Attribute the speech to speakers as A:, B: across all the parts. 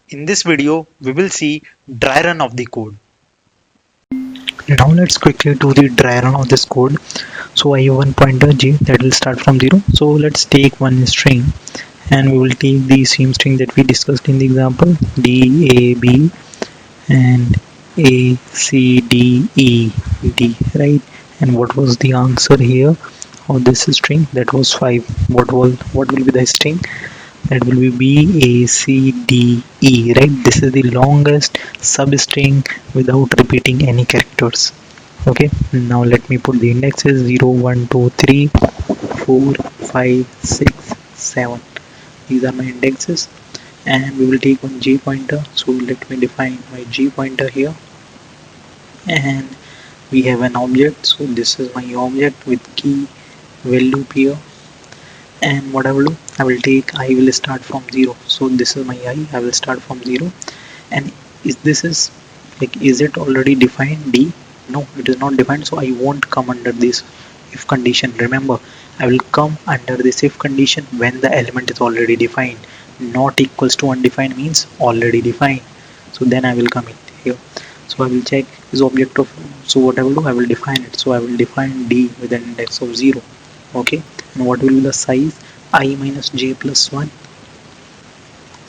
A: In this video, we will see dry run of the code.
B: Now let's quickly do the dry run of this code. So I have one pointer j that will start from 0. So let's take one string and we will take the same string that we discussed in the example, d a b and a c d e d, right? And what was the answer here of this string? That was 5. What will be the string? That will be B A C D E, right? This is the longest substring without repeating any characters. Okay, now let me put the indexes 0 1 2 3 4 5 6 7. These are my indexes, and we will take one j pointer. So let me define my j pointer here, and we have an object. So this is my object with key value here. And what I will do, I will start from 0. So this is my I will start from 0. And is it already defined d? No, it is not defined, so I won't come under this if condition. Remember, I will come under this if condition when the element is already defined. Not equals to undefined means already defined, so then I will come in here. So I will check is object of, so what I will do, I will define it. So I will define d with an index of 0. Okay, and what will be the size? I minus j plus 1.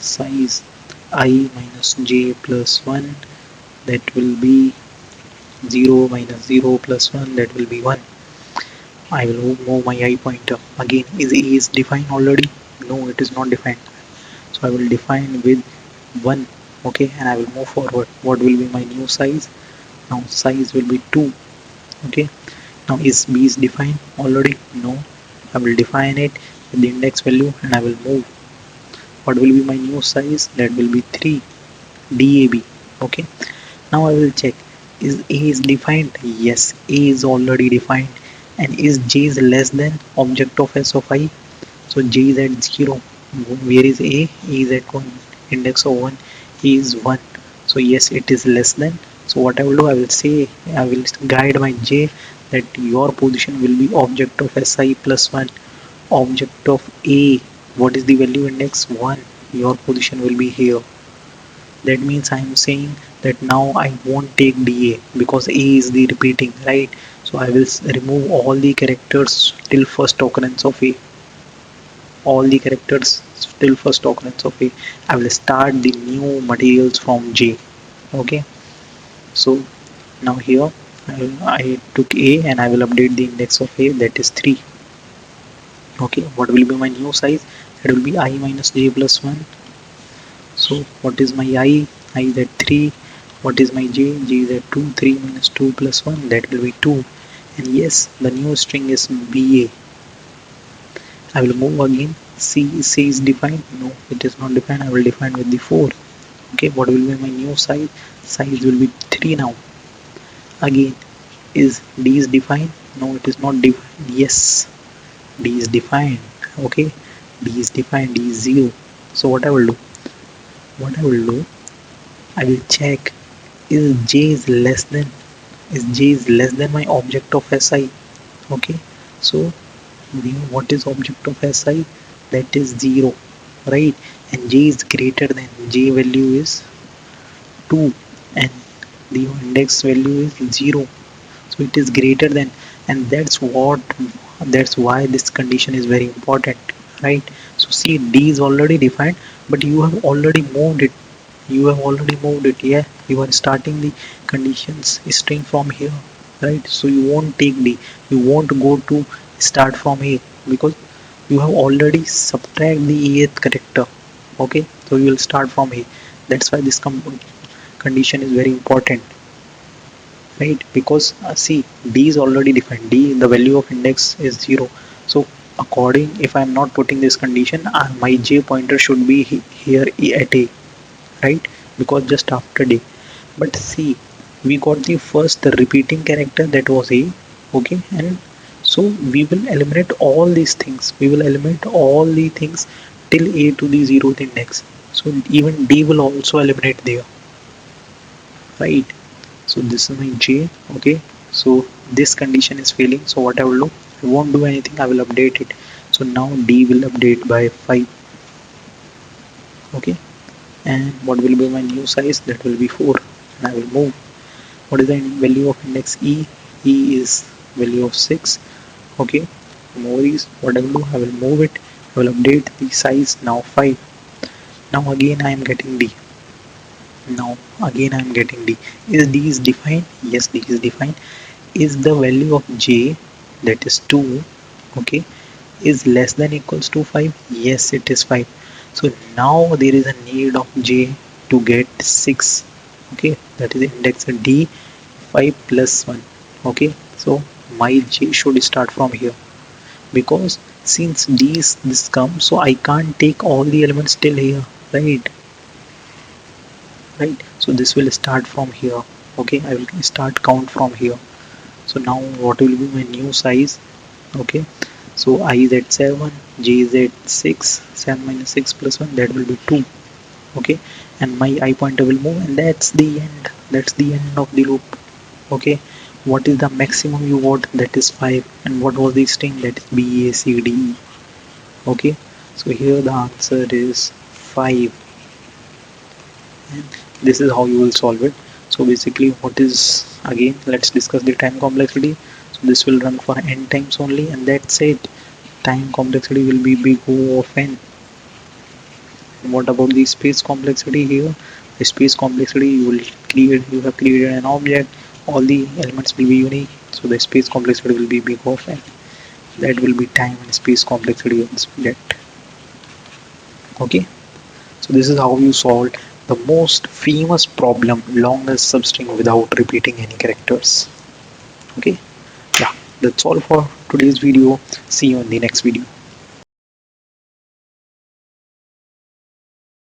B: Size I minus j plus 1, that will be 0 minus 0 plus 1, that will be 1. I will move my I pointer. Again, is A is defined already? No, it is not defined. So I will define with 1. Okay, and I will move forward. What will be my new size? Now size will be 2. Okay, now is B is defined already? No, I will define it with the index value and I will move. What will be my new size? That will be 3 DAB. Okay, now I will check is A is defined. Yes, A is already defined. And is J is less than object of S of I? So J is at 0. Where is A? A is at 1, index of 1. A is 1, so yes, it is less than. So what I will do, I will say, I will guide my J that your position will be object of Si plus 1, object of A. What is the value index? 1. Your position will be here. That means I am saying that now I won't take DA because A is the repeating, right? So I will remove all the characters till first occurrence of A. All the characters till first occurrence of A. I will start the new materials from J. Okay. So now here I took A and I will update the index of A, that is 3. Okay. What will be my new size? That will be I minus J plus 1. So what is my I? I is at 3. What is my J? J is at 2. 3 minus 2 plus 1, that will be 2. And yes, the new string is BA. I will move again. C is defined. No, it is not defined. I will define with the 4. Okay, what will be my new size? Size will be 3 now. Again, is D is defined? No, it is not defined. Yes, D is defined. Okay, D is defined. D is 0. So what I will do? I will check is J is less than my object of Si. Okay, so what is object of Si? That is 0, right? And J is greater than, J value is 2 and the index value is 0, so it is greater than. And that's why this condition is very important, right? So see, D is already defined, but you have already moved it. Yeah, you are starting the conditions string from here, right? So you won't take D, you won't go to start from A because you have already subtract the eighth character. Okay, so you will start from A. That's why this condition is very important, right? Because see, D is already defined. D, the value of index is 0. So according, if I am not putting this condition, my J pointer should be here at A, right? Because just after D. But see, we got the first repeating character, that was A. Okay, and so we will eliminate all these things. We will eliminate all the things till A to the 0th index. So even D will also eliminate there, right? So this is my J. Okay, so this condition is failing. So what I will do, I won't do anything, I will update it. So now D will update by 5. Okay, and what will be my new size? That will be 4, and I will move. What is the value of index e is value of 6. Okay, no worries. What I will do, I will move it, I will update the size, now 5. Now again I am getting d. Now again I am getting d. Is d is defined? Yes, d is defined. Is the value of j, that is 2, okay, is less than equals to 5? Yes, it is 5. So now there is a need of j to get 6. Okay, that is index d 5 plus 1. Okay, so my j should start from here, because since d is this comes, so I can't take all the elements till here, right? Right, so this will start from here. Okay, I will start count from here. So now what will be my new size? Okay, so I is at 7, j is at 6, 7 minus 6 plus 1, that will be 2. Okay, and my I pointer will move, and that's the end. That's the end of the loop. Okay, what is the maximum you got? That is 5. And what was the string? That is b a c d e. Okay, so here the answer is 5, and this is how you will solve it. So basically, what is, again, let's discuss the time complexity. So this will run for n times only, and that's it. Time complexity will be big O of n. And what about the space complexity here? The space complexity, you have created an object, all the elements will be unique, so the space complexity will be big O of n. That will be time and space complexity of this object. Okay, so this is how you solve the most famous problem, longest substring without repeating any characters. Okay, yeah, that's all for today's video. See you in the next video.